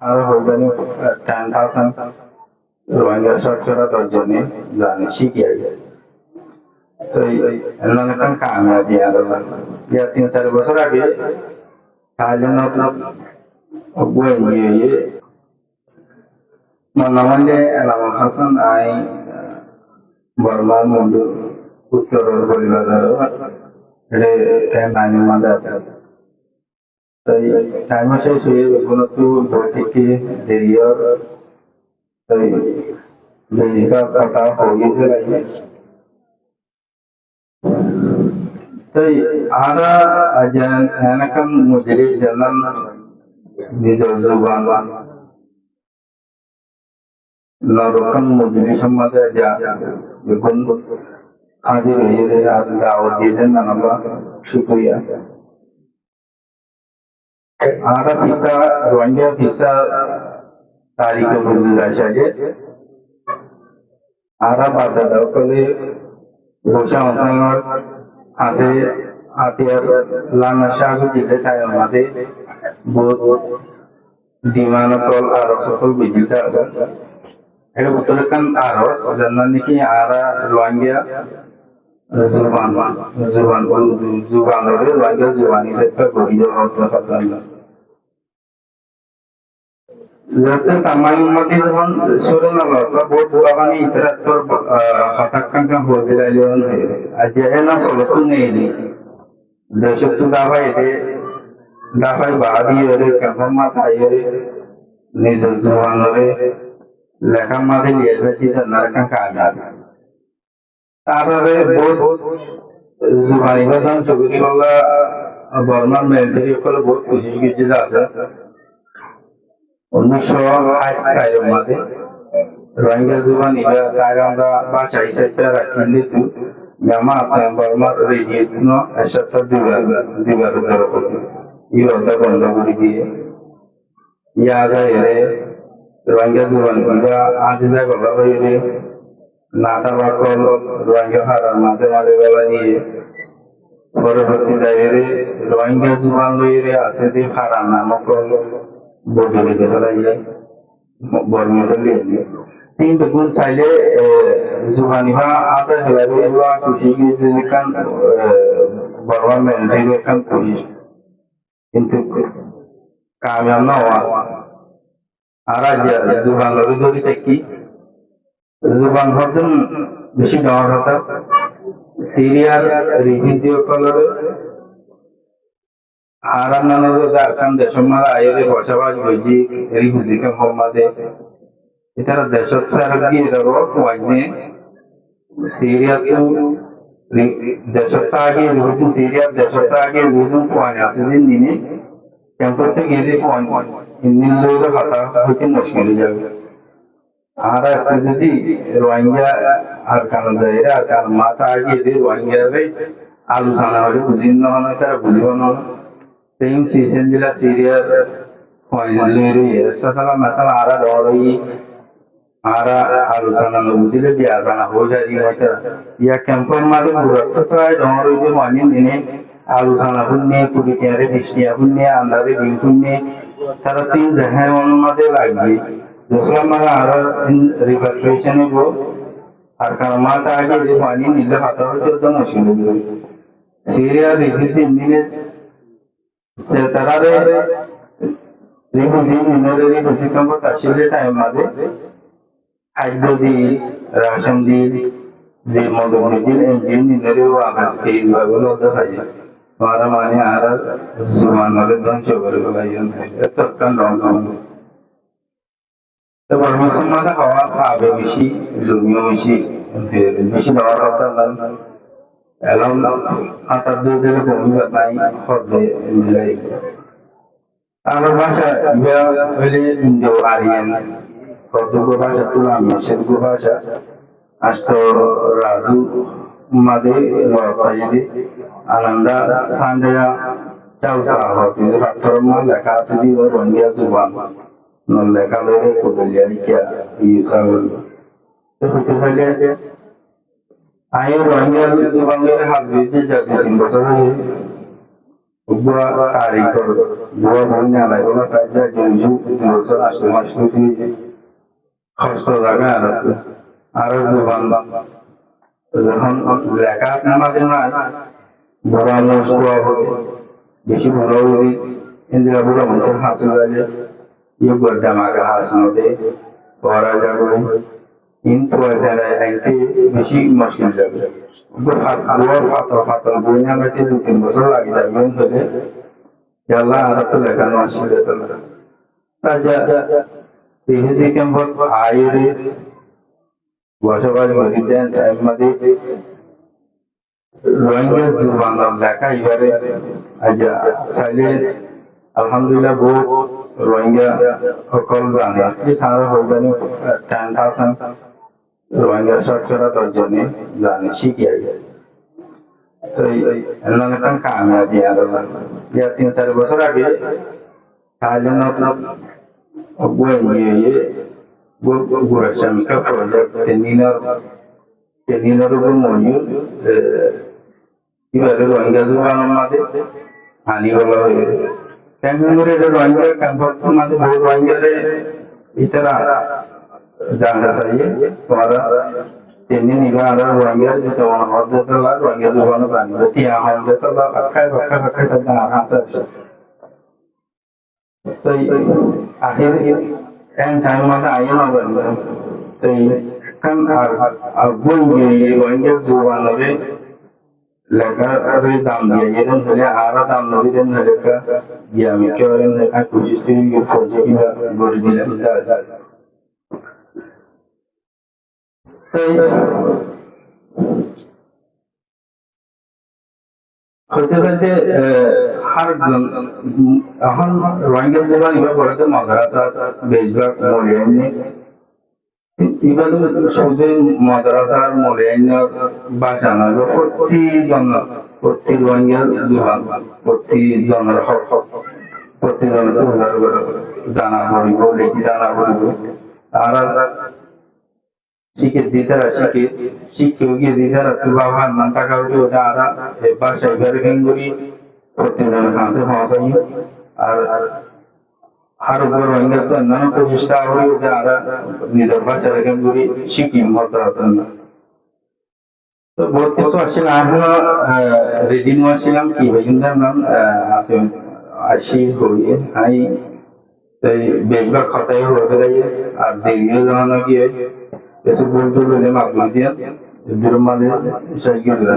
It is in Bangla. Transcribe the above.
আর হইবানি 10,000 রোহিঙ্গা শতকরা 10 জনে জানে শিখিয়ে তো এলাকা kan কামিয়াবি আর ইয়া 3-4 বছর আগে থাইল্যান্ড বই নিয়ে মনামলে এলামা হাসান আই বর্মা মন্ডু উত্তর পরিবারের রে নানি মাদা তাই টাইম শেষ হয়ে কোনো তো বই থেকে দেরিয়র তাই দেরিকা কথা হয়ে যায় তাই আরা আজান এনাকাম মুজরি জানান নিজের জুবান নরকম মুজরি সম্বন্ধে যা বেগুন হাজির হয়ে আর দাওয়াত দিয়েছেন নানাবা শুক্রিয়া আরা ভিসা রোহিঙ্গা ভিসা তারিখে বুঝে যায় সাজে আরা বাধা দাও করে বসা অঞ্চল আছে আতিয়ার লানা সাগু জিতে তাই আমাদের বহুত ডিমানতল আর সকল বিজিতা আছে এটা উত্তরকান আর জানা নাকি আরা রোহিঙ্গা জুবান জুবান জুবান রোহিঙ্গা জুবানি সেটা গরিব হতে পারলাম যাতে তামাই উম্মতি যখন সরে না লতা বহুত বাগানি ইতরাতর হতাকাঙ্ক্ষা হয়ে গেলেন আজ এনা সলতু নেই দেশতু দাফাই বাদি রে কমমা তাইরে নিজ জওয়ানরে লেখা মাঝে লিয়ে বেটি নারকান কাজ তারপরে বহুত জুবানি বাদান সবরি বলা বর্মান মিলিটারি করে বহুত খুশি গিয়ে আছে 1960 সালের মধ্যে রোহিঙ্গা জুবান ইবা তাইরাঙ্গা ভাষা হিসেবে রাখেন কিন্তু জামা বর্মার রেজিয়েতন এসব দিবার দরকার ইরোটা বন্ধ করে দিয়ে ইয়া যায় রোহিঙ্গা জুবান ইবা আজ যায় বলা হইলে নাটা বাকল রোহিঙ্গা হারার মাঝে মাঝে বেলা নিয়ে পরবর্তী দায়রে রোহিঙ্গা জুবান লইরে আছে যে হারার নামক বদলে দেওয়া বর্মা চলে তিন বেগুন চাইলে জুবানিহা আতা হেলাবে এগুলো খুশি গিয়ে কান বর্মা মেনটেন কান পুলিশ কিন্তু কামিয়াব না হওয়া আর জুবান লড়ে ধরি দেখি জুবান হতেন বেশি দেওয়ার হতো সিরিয়ার রিভিজিও কলর হারান নানাদের কান দেশমার আয়ের বসবাস হয়েছি রিভিজিকে মোহাম্মদে এছাড়া দেশত গিয়ে রোগ ওয়াইনে সিরিয়া তো দেশত আগে রুহুন সিরিয়া দেশত আগে রুহুন পয়েন্ট আছে দিন দিনে ক্যাম্পাসে গেলে পয়েন্ট ইন্দিন লোকের হাতা হইতে মুশকিল যাবে আর একটা যদি রোহিঙ্গা আর কান যায় আর কান মাথা আগে রোহিঙ্গা আলোচনা হলে বুঝিন না হয় তারা বুঝব না সেম সিজন जिला सीरिया पॉइंट ले रही है ससला मसला आरा डोरई आरा आलोचना न बुझिले बियाजाना हो जाई मत या कैंपर माले बुरत तो आय डोरई जे मानी दिने आलोचना बुन्ने पुरी केरे बिस्टिया बुन्ने अंदारे दिन बुन्ने तारा तीन जहां अनुमति लागई दूसरा माला आरा रिपैट्रिएशन को আর কামাতা আগে যে পানি নিলে হাতা হতে তো মুশকিল হবে সিরিয়া রিফিউজি নিলে সেতারারে রিফিউজি নিলে রিফিউজি ক্যাম্প আসলে টাইম মাঝে খাদ্য দি রাশন দি যে মদমিজিল ইঞ্জিন নিলে ওয়াগাস কে ভাবে লদা থাকে মারা মানে আর সুবহানাল্লাহ ধ্বংস করে বলাইন এত কান রং তো বর্মসমাদা হওয়া সাবে বেশি লুমিও বেশি বেশি দেওয়ার কথা না এলাম আতার দুই দিকে কমি নাই হবে মিলাই আর ভাষা ইয়া হইলে ইন্দো আরিয়ান কতগুলো ভাষা তুলা সেগুলো ভাষা আস্তো রাজু মাদে ওয়াইদে আনন্দা সান্ডয়া চাউসা হতে রাতরমা লেখা আছে দি রোহিঙ্গা জুবান লেখা লইরে কোদলিয়া লিখা ইউসাবল তো হতে হইলে আই রোহিঙ্গা জুবানের হাত দিতে যাচ্ছে 3 বছর gua tarik gua punya lah gua saja jauh dosa asli masuk di hostel জায়গা আর জবান যখন লেখা আমাদের না বড় মানুষ বেশি বড় হই ইন্দিরা বড় মানুষের হাসিল লাগে ইয়ে গড় আমাকে হাসনোতে পড়া যাবে কিন্তু এখানে আইতে বেশি মুশকিল যাবে ফাতর বইনা আমাকে 2-3 বছর লাগে যাবে হলে আল্লাহ আর তো লেখানো আসলে তো তাজা রিফিউজি ক্যাম্পত আইরে বসবাস করিতেন আমাদের রোহিঙ্গা জুবানের লেখা এবারে আজা চাইলে আলহামদুলিল্লাহ বহু রোহিঙ্গা সকল জানে সারা হইবানি 10,000 রোহিঙ্গা শতকরা 10 জনে জানে শিখে তো এমন কামিয়াবি আল্লাহ ইয়া 3-4 বছর আগে Thailand Gurashamika project tenina rubu moyu ibaru Rohingya zuban made hani bala hoye kanure Rohingya kampot made bahut Rohingya re itara jana chahiye tumhara teni nigara Rohingya jito hodde tala Rohingya zuban prani tiya hodde tala akai sadana hasa তো আখের এন টাইম মধ্যে আইন হবে তো kan album ye Rohingya zubanare lega re dam diya yeren hole ara dam nabi den hole ka ya mi kyoren ne ka koshis kiri ye project ki gori dila da হতে হতে হারজন এখন রোহিঙ্গা জীবন ইবা বলতে মাদ্রাসা বেশিরভাগ মূল্যায়নে ইবা শুধু মাদ্রাসার মূল্যায়নের ভাষা নয় প্রতি রোহিঙ্গা জীবন প্রতি জনের হক প্রতি জনের জানা পড়িব লেখি জানা পড়িব আর শিখে দিতারা শিখে গিয়ে দিতারা তো বাবা নাম টাকা উঠে ওটা আরা বাসায় ঘরে ভেঙ্গুরি প্রত্যেকজনের কাছে পৌঁছাই আর আরো বড় রোহিঙ্গা তো অন্যান্য প্রচেষ্টা হয়ে ওটা আরা নিজের বাসায় ভেঙ্গুরি শিখি মতো হতেন না তো বহুত কিছু আসলে আমরা রেডি আসছিলাম কি হইন্দার নাম আছে আসি হইয়ে হাই তাই বেশিরভাগ খাতায় হয়ে গেলে আর দেরিও জানানো কি হয় eso por todo lo demás, ¿me entiendes? El birmano es el que le da,